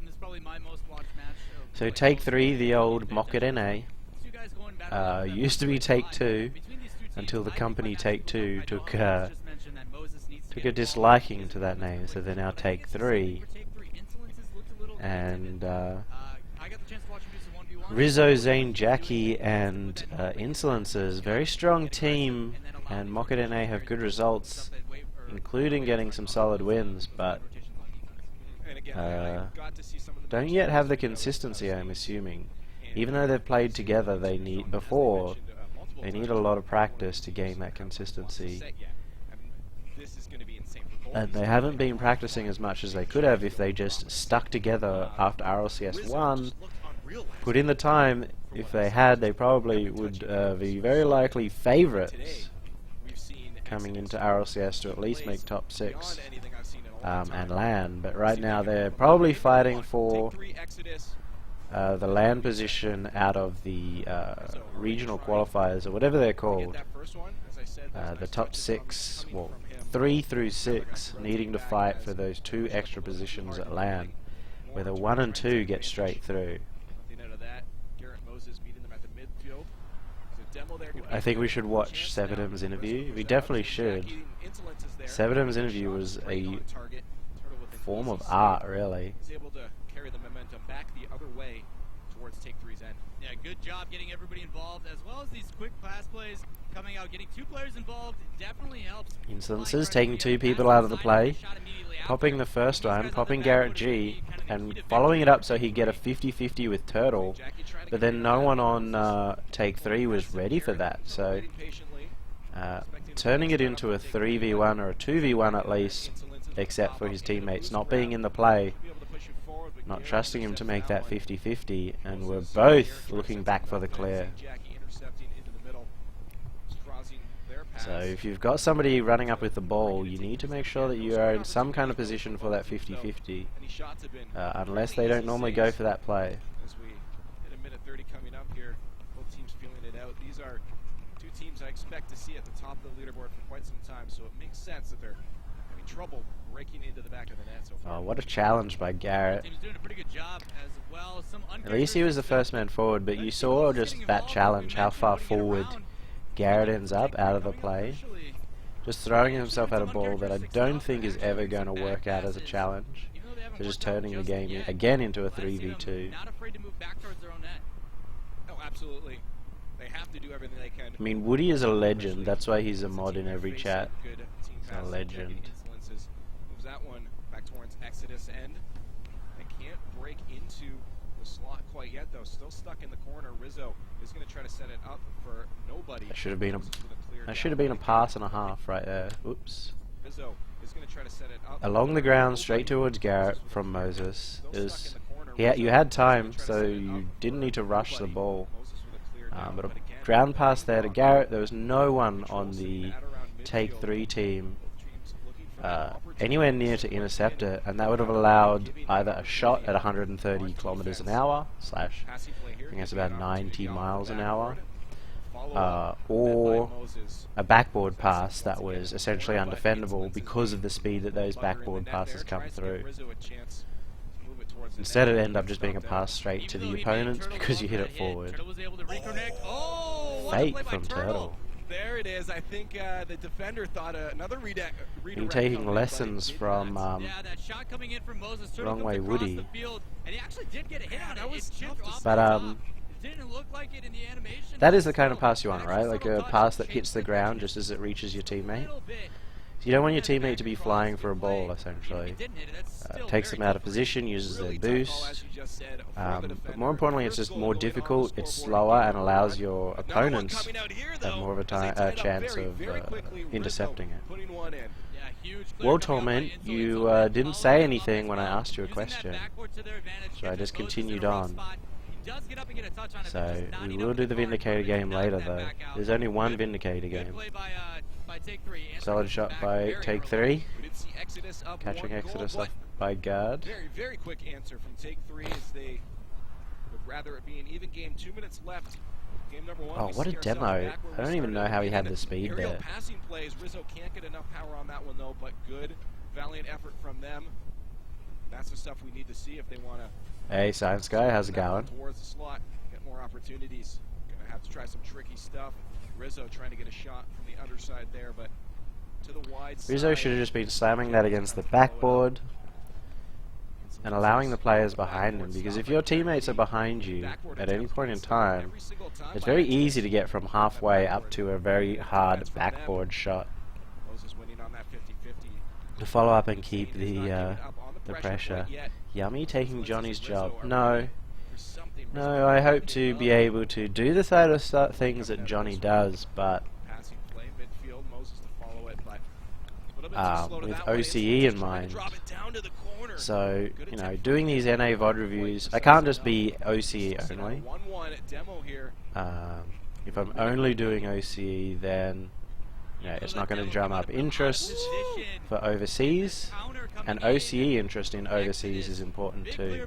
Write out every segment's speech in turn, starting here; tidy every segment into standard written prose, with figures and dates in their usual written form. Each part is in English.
This is probably my most watched match. So Take3, the old Mocket NA, used to be Take2 until the company Take2 took a disliking to that name, so they're now Take3. And Rizzo, Zane, Jackie, and Insolence's very strong team, and Mocket NA have good results, including getting some solid wins, but don't yet have the consistency, I'm assuming. Even though they've played together, they need a lot of practice to gain that consistency. And they haven't been practicing as much as they could have if they just stuck together after RLCS 1. Put in the time. If they had, they probably would be very likely favourites coming into RLCS to at least make top 6 and LAN. But right now they're probably fighting for the LAN position out of the regional qualifiers, or whatever they're called. The top 6, well, 3 through 6, needing to fight for those 2 extra positions at LAN, where the 1 and 2 get straight through. I think we should watch Sebadim's interview. We definitely should. Sebadim's interview was a form of art, really. Carry the momentum back the other way towards Take3's end. Yeah, good job getting everybody involved, as well as these quick pass plays coming out. Getting 2 players involved definitely helps. Insolences taking 2 people out of the play, popping the first one, popping Garrett G, and following it up so he'd get a 50-50 with Turtle. But then no one on Take3 was ready for that, so turning it into a 3v1 or a 2v1 at least, except for his teammates not being in the play, not trusting him to make that 50-50, and we're both looking back for the clear. So if you've got somebody running up with the ball, you need to make sure that you are in some kind of position for that 50-50, unless they don't normally go for that play. As we hit a minute 30 coming up here, both teams feeling it out. These are 2 teams I expect to see at the top of the leaderboard for quite some time, so it makes sense that they're having trouble breaking into the back of the net so far. Oh, what a challenge by Garrett. Doing a pretty good job as well. At least he was the first man forward, but you saw just that challenge, how far forward Garrett ends up out of the play. Just throwing himself at a ball that I don't think is ever going to work out as a challenge. So just turning the game again into a 3v2. Not afraid to move back towards their own net. Oh, absolutely. They have to do everything they can. I mean, Woody is a legend. That's why he's a mod in every chat. He's a legend. Moves that one back towards Exodus end. They can't break into the slot quite yet, though. Still stuck in the corner. Rizzo is going to try to set it up for nobody. That should have been a pass and a half right there. Oops. Rizzo is going to try to set it up Along the ground, straight towards Garrett from Moses. You had time, so you didn't need to rush the ball. But a ground pass there to Garrett. There was no one on the Take3 team anywhere near to intercept it, and that would have allowed either a shot at 130 kilometers an hour / I think that's about 90 miles an hour, or a backboard pass that was essentially undefendable because of the speed that those backboard passes come through. Instead, it ended up just being a pass straight to the opponents because you hit it forward. Fate from Turtle. There it is. I think the defender thought another redirect. Been taking lessons from that shot coming in from Moses, Wrong Way Woody. Field, and he actually did get a hit on it. But didn't look like it in the animation. that is the kind of pass you want, right? Like a pass that hits the ground just as it reaches your teammate. So you don't want your teammate to be flying for a ball, essentially. Takes them out of position, uses their boost. But more importantly, it's just more difficult, it's slower, and allows your opponents to have more of a chance of intercepting it. World Torment, you didn't say anything when I asked you a question, so I just continued on. So we will do the Vindicator game later, though. There's only one Vindicator game. Solid shot by Take3. Catching Exodus off by guard. Very quick answer from Take3 as they would rather it be an even game. 2 minutes left. Game number 1. Oh, what a demo. I don't even know how he had the speed Aerial there. passing plays. Rizzo can't get enough power on that one, though, but good, valiant effort from them. That's the stuff we need to see if they want to. Hey, Science Guy, how's it going? Towards the slot, get more opportunities. Gonna have to try some tricky stuff. Rizzo trying to get a shot from the underside there, but to the wide side. Rizzo should have just been slamming that against the backboard and allowing the players behind him, because if your teammates are behind you at any point in time, it's very easy to get from halfway up to a very hard backboard shot to follow up and keep the pressure. Yummy taking Johnny's job. No, I hope to be able to do the side of things that Johnny does, but with OCE in mind. So, you know, doing these NA VOD reviews, I can't just be OCE only. If I'm only doing OCE, then it's not going to drum up interest for overseas, and OCE interest in overseas is important too.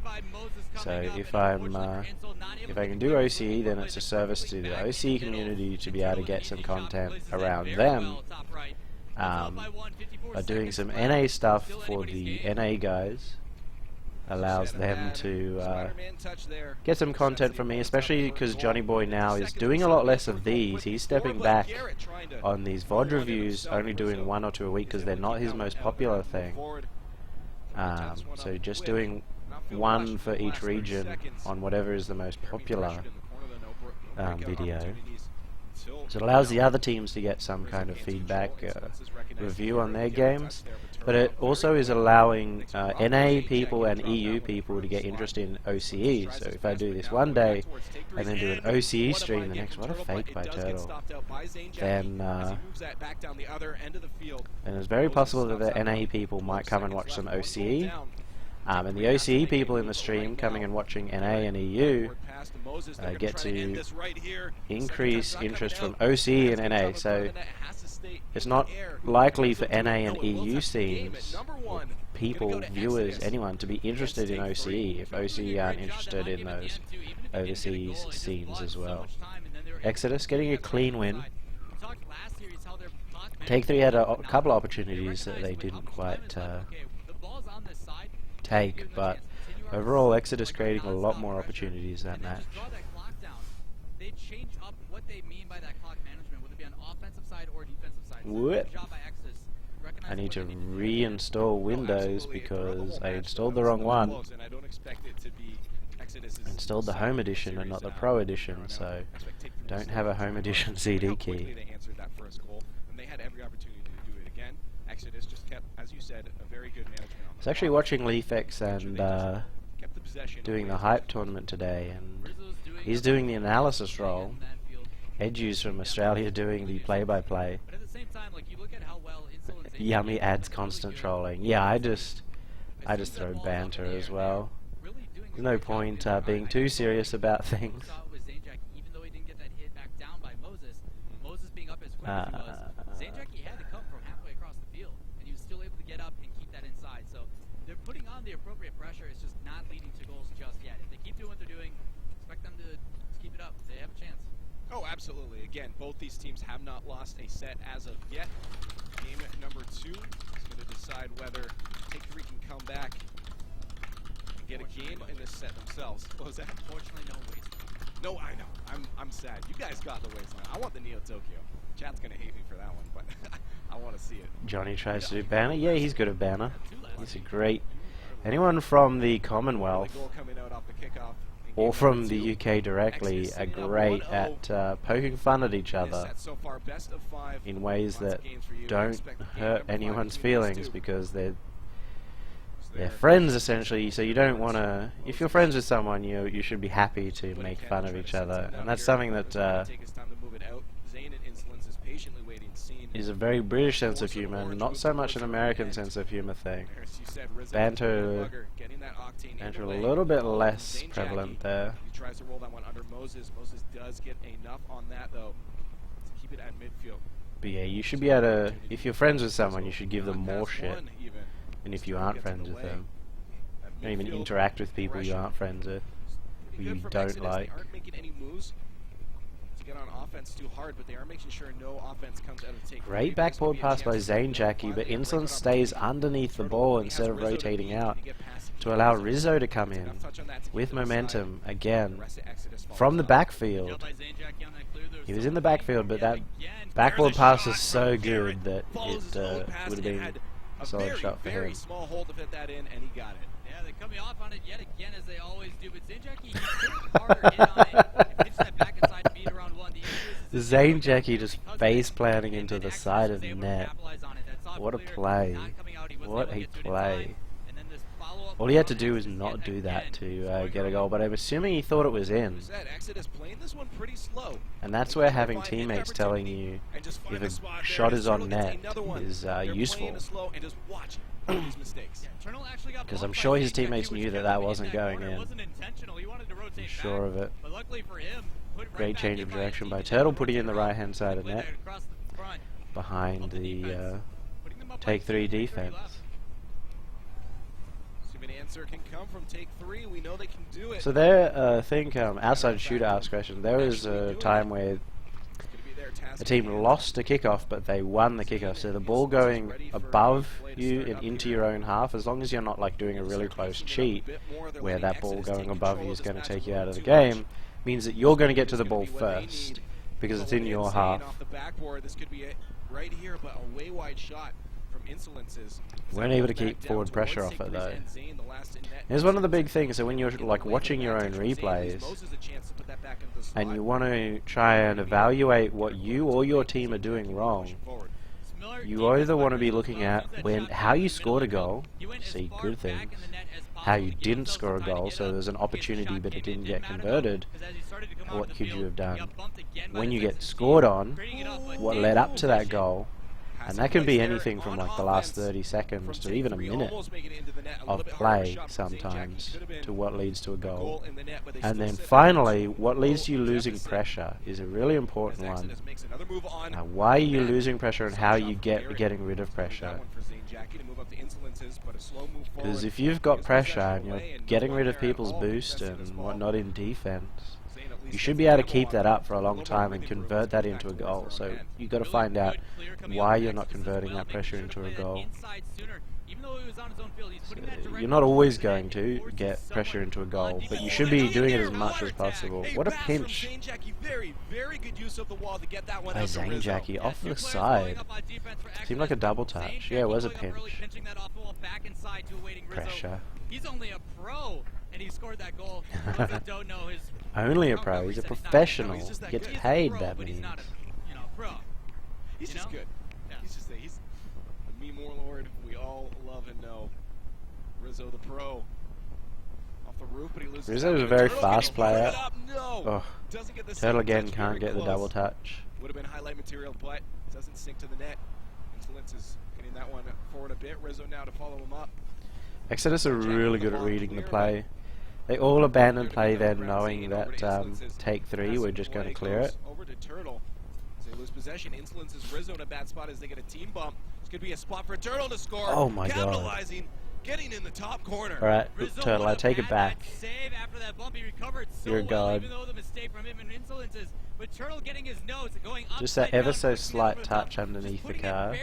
So if I can do OCE, then it's a service to the OCE community to be able to get some content around them. By doing some NA stuff for the NA guys allows them to get some content from me, especially because Johnny Boy now is doing a lot less of these. He's stepping back on these VOD reviews, only doing 1 or 2 a week because they're not his most popular thing. So just doing 1 for each region on whatever is the most popular video. So it allows the other teams to get some kind of feedback review on their games, but it also is allowing NA people and EU people to get interested in OCE. So if I do this one day and then do an OCE stream the next, what a fake by Turtle, then it's very possible that the NA people might come and watch some OCE. And the OCE people in the stream coming and watching NA and EU get to increase interest from OCE and NA. So it's not likely for NA and EU scenes, or people, viewers, anyone to be interested in OCE if OCE aren't interested in those overseas scenes as well. Exodus getting a clean win. Take3 had a couple opportunities that they didn't quite take, but overall Exodus creating a lot more opportunities that match. What? I need to reinstall Windows because I installed the wrong one. I installed the Home Edition and not the Pro Edition, so don't have a Home Edition CD key. I was actually watching Leafex and doing the Hype tournament today, and he's doing the analysis role. Edju's from Australia doing the play-by-play. Yummy adds constant trolling. Yeah, I just throw banter as well. There's no point being too serious about things. Putting on the appropriate pressure is just not leading to goals just yet. If they keep doing what they're doing, expect them to keep it up. They have a chance. Oh, absolutely. Again, both these teams have not lost a set as of yet. Game number 2 is going to decide whether Take3 can come back and get a game in this set themselves. What was that? Unfortunately, no wasteland. No, I know. I'm sad. You guys got the wasteland. I want the Neo Tokyo. Chat's going to hate me for that one, but I want to see it. Johnny tries to do banner. Yeah, he's good at banner. He's a great... Anyone from the Commonwealth or from the UK directly are great at poking fun at each other in ways that don't hurt anyone's feelings, because they're friends essentially. So you don't want to... If you're friends with someone, you should be happy to make fun of each other, and that's something that is a very British sense of humour, not so much an American sense of humour thing. Banter a little bit less prevalent there. He tries to roll that one under Moses. Moses does get enough on that though to keep it at midfield. But yeah, you should be able to, if you're friends with someone, you should give them more shit. And if you aren't friends with them, don't even interact with people you aren't friends with, who you don't like. get on offense too hard, but they are making sure no offense comes out of Take3. Great backboard pass by Zane Jackie, but Insolence stays underneath the ball instead of rotating out to allow Rizzo to come in with momentum again from the backfield. He was in the backfield, but that backboard pass is so good that it would have been a solid shot for him. Small hole to fit that in, and he got it. Yeah, they coming off on it yet again, as they always do. But Zane Jackie, harder hit on it and pitched that back inside to beat around one. Zane Jackie just face planting into the side of the net. What a play. What a play. All he had to do was not do that to get a goal, but I'm assuming he thought it was in. And that's where having teammates telling you if a shot is on net is useful. Because I'm sure his teammates knew that that wasn't going in. I'm sure of it. Great change of direction by Turtle, putting in the right hand side of net behind the Take3 defense. So there, I think outside shootout question, there was a time where a team lost a kickoff, but they won the kickoff. So the ball going above you and into your own half, as long as you're not like doing a really close cheat, where that ball going above you is going to take you out of the game, means that you're going to get to the ball first because it's in your half. Weren't able to keep forward pressure off it though. Here's one of the big things, so when you're like watching your own replays and you want to try and evaluate what you or your team are doing wrong, you either want to be looking at how you scored a goal, see good things, how you didn't score a goal, so there's an opportunity but it didn't get converted, what could you have done? When you get scored on, what led up to that goal, and that can be anything from like the last 30 seconds to even a minute of play sometimes to what leads to a goal. And then finally, what leads to you losing pressure is a really important one. Now, why are you losing pressure and how you getting rid of pressure? Because if you've got pressure and you're getting rid of people's boost and whatnot in defense, you should be able to keep that up for a long time and convert that into a goal. So you've got to find out why you're not converting that pressure into a goal. So you're not always going to get pressure into a goal, but you should be doing it as much as possible. What a pinch by Zane Jackie off the side. Seemed like a double touch. Yeah, it was a pinch. Pressure. He's only a pro, and he scored that goal. Don't know his only a pro. He's a professional. He gets paid, that means. He's not a pro. He's just good. Yeah. He's a meme warlord we all love and know. Rizzo the pro. Off the roof, but he loses. Rizzo is a very fast player. Oh. Turtle again can't get the double touch. Would have been highlight material, but doesn't sink to the net. Insolence is getting that one forward a bit. Rizzo now to follow him up. Exodus are really good at reading the play. They all abandon play then knowing that Take3 we're just going to clear it. Over to Turtle. As they lose possession, Insolence is Rizzo in a bad spot as they get a team bump. This could be a spot for Turtle to score. Oh my Capitalizing, getting in the top corner. Alright, Turtle, I take it back. Save after that bump. He recovered so You're a god. even though the mistake from him and Insolence's. But Turtle getting his nose and going just that ever so slight touch underneath the car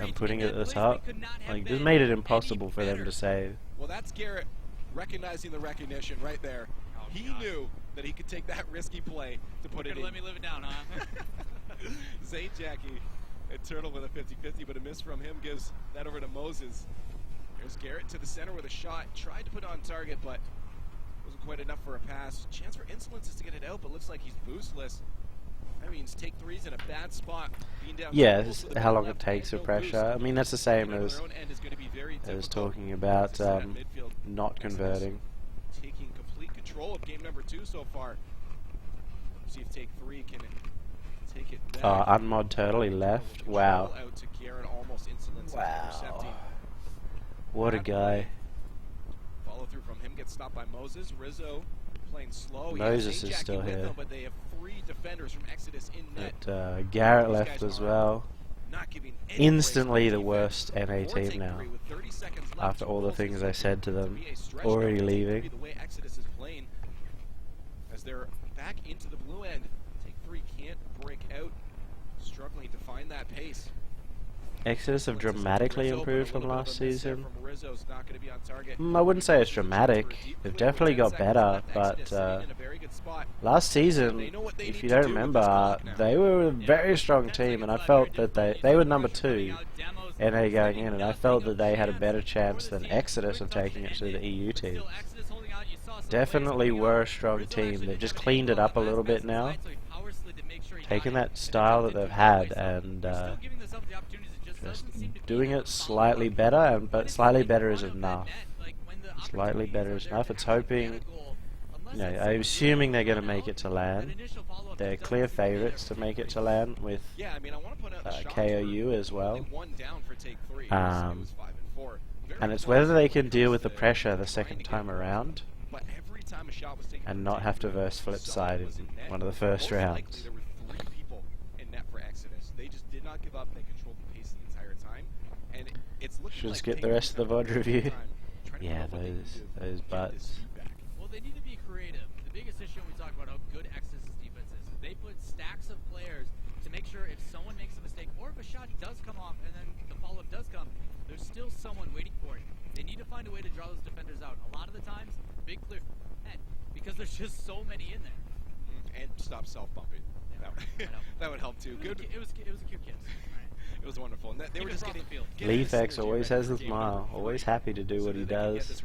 and putting it at the top. Like, just made it impossible for them to save. Well, that's Garrett recognizing the recognition right there. He knew that he could take that risky play to put it in. Let me live it down, huh? Zane Jackie and Turtle with a 50-50, but a miss from him gives that over to Moses. There's Garrett to the center with a shot. Tried to put on target, but wasn't quite enough for a pass. Chance for Insolence is to get it out, but looks like he's boostless. That means Take3's in a bad spot. Yeah, this is how long it takes with pressure. I mean, that's the same as talking about not converting. Taking complete control of game number 2 so far. See if Take3 can take it back. Unmod Turtle, he left. Wow. Out to Garrett, almost Wow. What a guy. Follow through from him, gets stopped by Moses. Rizzo playing slow. Moses is still here. Them, but they have 3 defenders from Exodus in net. But Garrett left as well. Instantly the worst NA team now. After all the things I said to them, already leaving. The way Exodus is playing, as they're back into the blue end, Take3 can't break out, struggling to find that pace. Exodus have dramatically improved from last season. From Rizzo's not going to be on target. I wouldn't say it's dramatic. They've definitely got better, but last season, if you don't remember, they were a very strong team, and I felt that they were number 2 NA going in, and I felt that they had a better chance than Exodus of taking it to the EU teams. Definitely were a strong team. They've just cleaned it up a little bit now, taken that style that they've had and just doing it slightly better, but slightly better is enough. Slightly better is enough. It's hoping, you know, I'm assuming they're going to make it to LAN. They're clear favourites to make it to LAN with KOU as well. And it's whether they can deal with the pressure the second time around and not have to verse Flipside in one of the first rounds. Should skip the rest of the VOD review. Yeah, those butts. Well, they need to be creative. The biggest issue when we talk about how good Exodus' defense is they put stacks of players to make sure if someone makes a mistake or if a shot does come off and then the follow-up does come, there's still someone waiting for it. They need to find a way to draw those defenders out. A lot of the times, big clear head, because there's just so many in there. And stop self-bumping. Yeah, that would help too. Good. It was a cute kiss. It was wonderful. And they were just getting Leafx always has a smile, always happy to do what he does.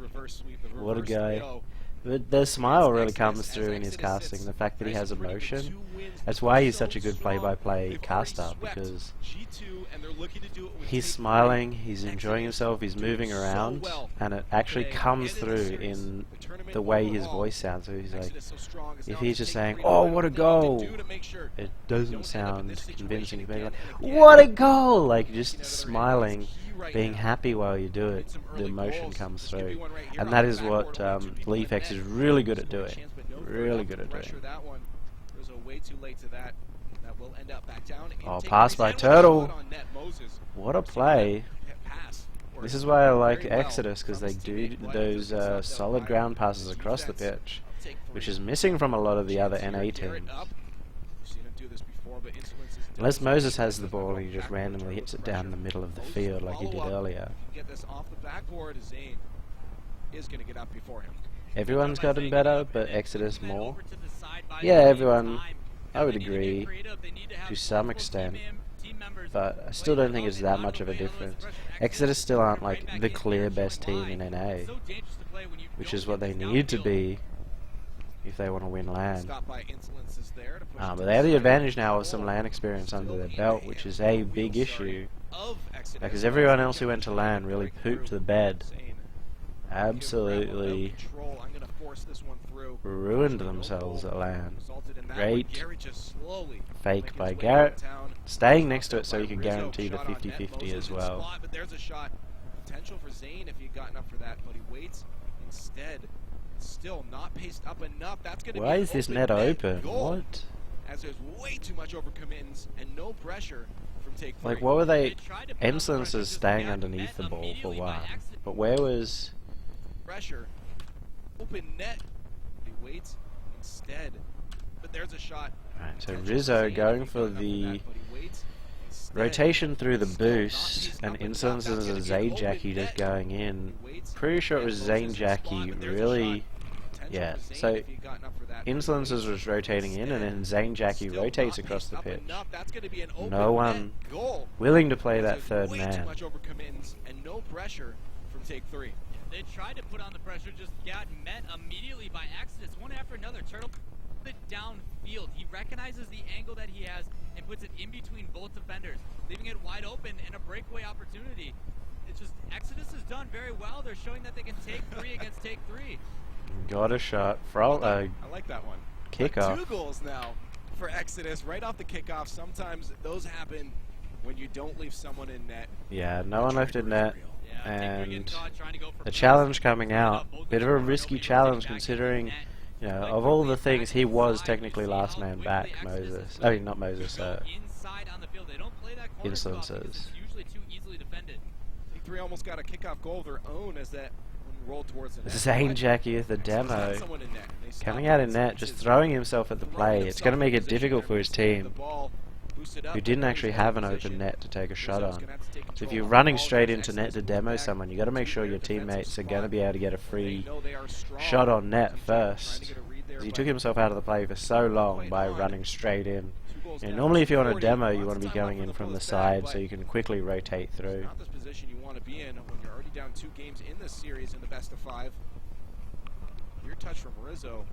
What a guy. But the smile really comes through in his casting, the fact that he has emotion. That's why he's such a good play-by-play caster, because he's smiling, he's enjoying himself, he's moving around, and it actually comes through in the way his voice sounds. So he's like, if he's just saying, "Oh, what a goal," it doesn't sound convincing. Being like, "What a goal!" Like just smiling, being happy while you do it, the emotion comes through, and that is what Leafx is really good at doing. Really good at doing. Oh, pass by Turtle! What a play! This is why I like Exodus, because they do those solid ground passes across the pitch, which is missing from a lot of the other NA teams. Unless Moses has the ball and he just randomly hits it down the middle of the field like he did earlier. Everyone's gotten better, but Exodus more. Yeah, everyone, I would agree, to some extent. But I still don't think it's that much of a difference. Exodus still aren't like the clear best team in NA, which is what they need to be if they want to win LAN. But they have the advantage now of some LAN experience under their belt, which is a big issue, because everyone else who went to LAN really pooped the bed. Absolutely ruined themselves at LAN. Great fake by Garrett, staying next to it so you can guarantee the 50-50 as well. But there's a shot potential for Zane if he had gotten up for that, but he waits instead. Still not paced up enough. That's going to be Why is this net open? Goal, what? As there's way too much overcommittance and no pressure from Take3. Like, what were they? Insolence is staying underneath the ball for one, but where was pressure? Open net. He waits instead. But there's a shot. Right, so Rizzo going for the rotation through the boost, and Insolence is a Zane Jackie just going in. Pretty sure it was Zane Jackie, really. Yeah, so Insolence was rotating in, and then Zane Jackie rotates across the pitch. No one willing to play that third man. They tried to put on the pressure, just got met immediately by Exodus, one after another. Turtle it downfield. He recognizes the angle that he has and puts it in between both defenders, leaving it wide open and a breakaway opportunity. It's just Exodus has done very well. They're showing that they can take 3 against Take3. Got a shot. I like that one. Kickoff. 2 goals now for Exodus right off the kickoff. Sometimes those happen when you don't leave someone in net. Yeah, no one left in net. And the challenge coming out, bit of a risky challenge considering, you know, of all the things, he was technically last man back, Moses. I mean, not Moses, Insolences. Take3 almost got a kickoff goal of their own as that roll towards the net. Zane Jackie with the demo. Coming out in net, just throwing himself at the play. It's going to make it difficult for his team, who didn't actually have an open net to take a shot on. So if you're running straight into net to demo someone, you got to make sure your teammates are going to be able to get a free shot on net first. He took himself out of the play for so long by running straight in. You know, normally if you're on a demo, you want to be going in from the side so you can quickly rotate through. Not this position you want to be in when you're already down 2 games in this series in the best of 5. Your touch from Rizzo.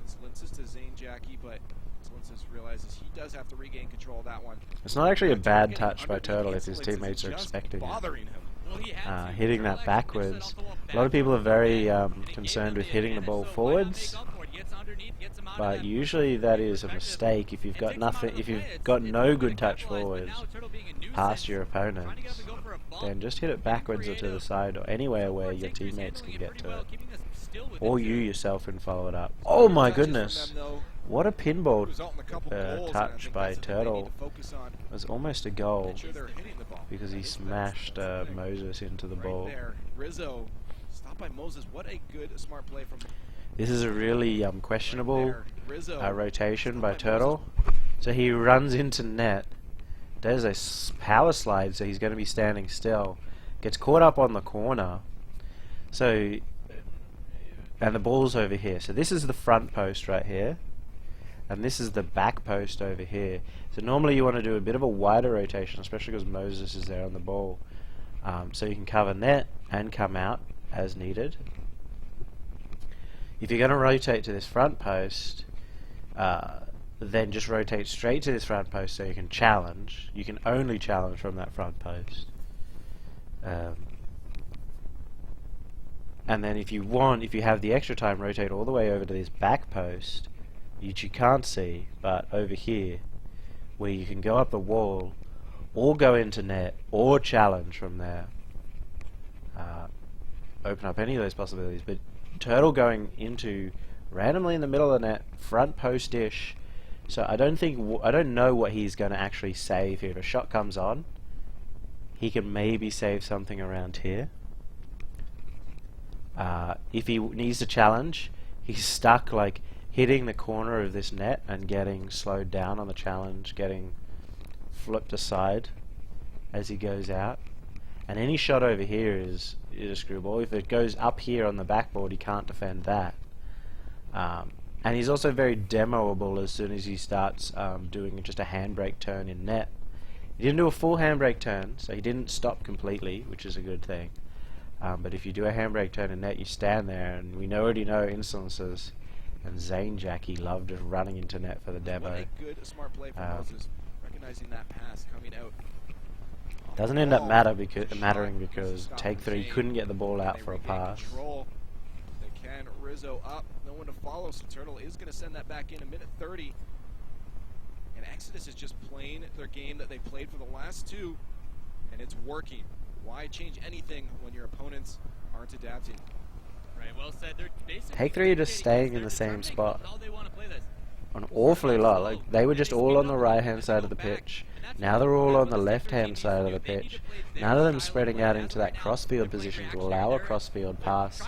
Slinces to Zane Jackie, but Slinces realizes he does have to regain control of that one. It's not actually a bad touch by Turtle if his teammates are expecting it. Hitting that backwards. A lot of people are very concerned with hitting the ball forwards, but usually that is a mistake if you've got nothing. If you've got no good touch forwards past your opponents, then just hit it backwards or to the side or anywhere where your teammates can get to it. Or you yourself can follow it up. Oh my goodness! What a pinball touch by Turtle. It was almost a goal because he smashed Moses into the ball. Rizzo stopped by Moses. What a good, smart play from. This is a really questionable rotation by Turtle. So he runs into net, does a power slide, so he's going to be standing still. Gets caught up on the corner. So. And the ball's over here. So this is the front post right here. And this is the back post over here. So normally you want to do a bit of a wider rotation, especially because Moses is there on the ball. So you can cover net and come out as needed. If you're going to rotate to this front post, then just rotate straight to this front post so you can challenge. You can only challenge from that front post. And then if you have the extra time, rotate all the way over to this back post, which you can't see, but over here, where you can go up the wall, or go into net, or challenge from there. Open up any of those possibilities. But Turtle going into randomly in the middle of the net, front post-ish. So I don't know what he's going to actually save here. If a shot comes on, he can maybe save something around here. If he needs to challenge, he's stuck like hitting the corner of this net and getting slowed down on the challenge, getting flipped aside as he goes out. And any shot over here is a screwball. If it goes up here on the backboard, he can't defend that. And he's also very demoable as soon as he starts doing just a handbrake turn in net. He didn't do a full handbrake turn, so he didn't stop completely, which is a good thing. But if you do a handbrake turn in net, you stand there, and we already know instances. And Zane Jackie loved just running into net for the demo. What a good, smart play from Moses, recognizing that pass coming out. Doesn't end up mattering because Take3 couldn't get the ball out for a pass. They can. Rizzo up, no one to follow, so Turtle is going to send that back in a minute 30. And Exodus is just playing their game that they played for the last 2, and it's working. Why change anything when your opponents aren't adapting? Right, well said. They're basically Take3 are just staying in the same spot an awfully lot. Like they were just all on the right hand side of the pitch. Now they're all on the left hand side of the pitch. None of them spreading out into that crossfield position to allow a crossfield pass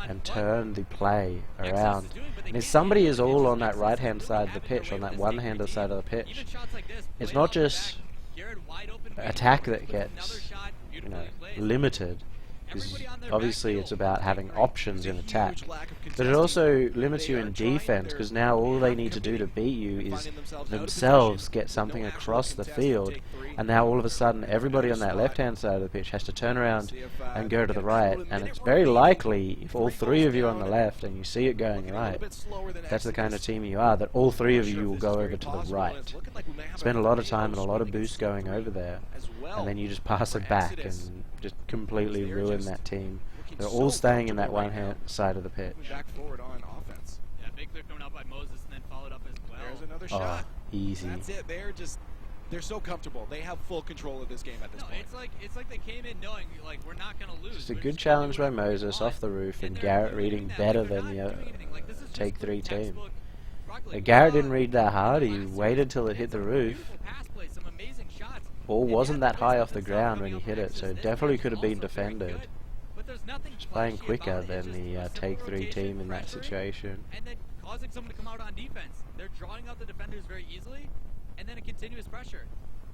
and turn the play around. And if somebody is all on that right hand side of the pitch, on that one-hander side of the pitch, it's not just attack that gets limited, because obviously it's about having options in attack, but it also limits you in defense, because now all they need to do to beat you is themselves get something across the field, and now all of a sudden everybody on that left hand side of the pitch has to turn around and go to the right, and it's very likely if all 3 of you are on the left and you see it going right, that's the kind of team you are, that all 3 of you will go over to the right, spend a lot of time and a lot of boost going over there, and then you just pass it back and just completely ruin that team. They're all staying in that one-hand side of the pitch. Back forward on offense. Yeah, big clear coming out by Moses and then followed up as well. There's another shot. Easy. That's it. They're so comfortable. They have full control of this game at this point. It's like they came in knowing like we're not gonna lose. Just a good challenge by Moses off the roof, and Garrett reading better than the Take3 team. Garrett didn't read that hard. He waited till it hit the roof. Ball wasn't that high off the ground when he hit it, so it definitely could have been defended. was nothing playing flashy quicker about it. than Just the a simple Take3 rotation, team in that pressuring, situation. and then causing someone to come out on defense. They're drawing out the defenders very easily, and then a continuous pressure.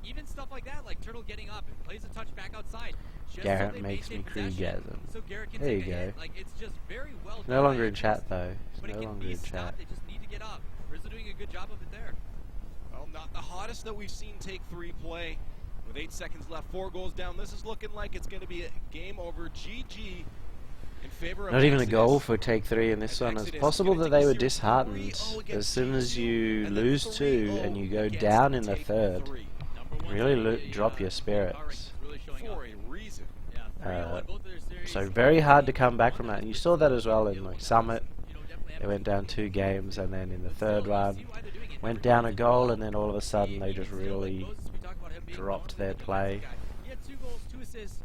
Even stuff like that, like Turtle getting up and plays a touch back outside. Just Garrett so they makes me maintain possession, creegasm. so Garrett can There take you a go. hit. Like, it's just very well done. No by longer in Exodus, chat though. but It's it no can longer be in chat. stopped. They just need to get up. Rizzo doing a good job of it there. Well, not the hottest that we've seen Take3 play. With 8 seconds left, 4 goals down. This is looking like it's going to be a game over. GG in favor of Not even a Exodus. goal for Take3 in this And one. It's Exodus possible gonna that take they a were series disheartened 3-0 as against soon as G2, you and then lose 3-0 2 and you go against down in the Take3. third. Number one Really seed, drop your Power spirits. rankings really showing up. For a reason. Yeah, 3-0 in both of their series. So very hard to come back from that. And you saw that as well in like Summit. You know, definitely They went down 2 games, and then in the But third still, you run see why they're doing it. went Every down a time goal, they and then all of a sudden they you just can see how, like, really Moses, we talk about him being dropped known their as a defensive play. guy. He had 2 goals, 2 assists,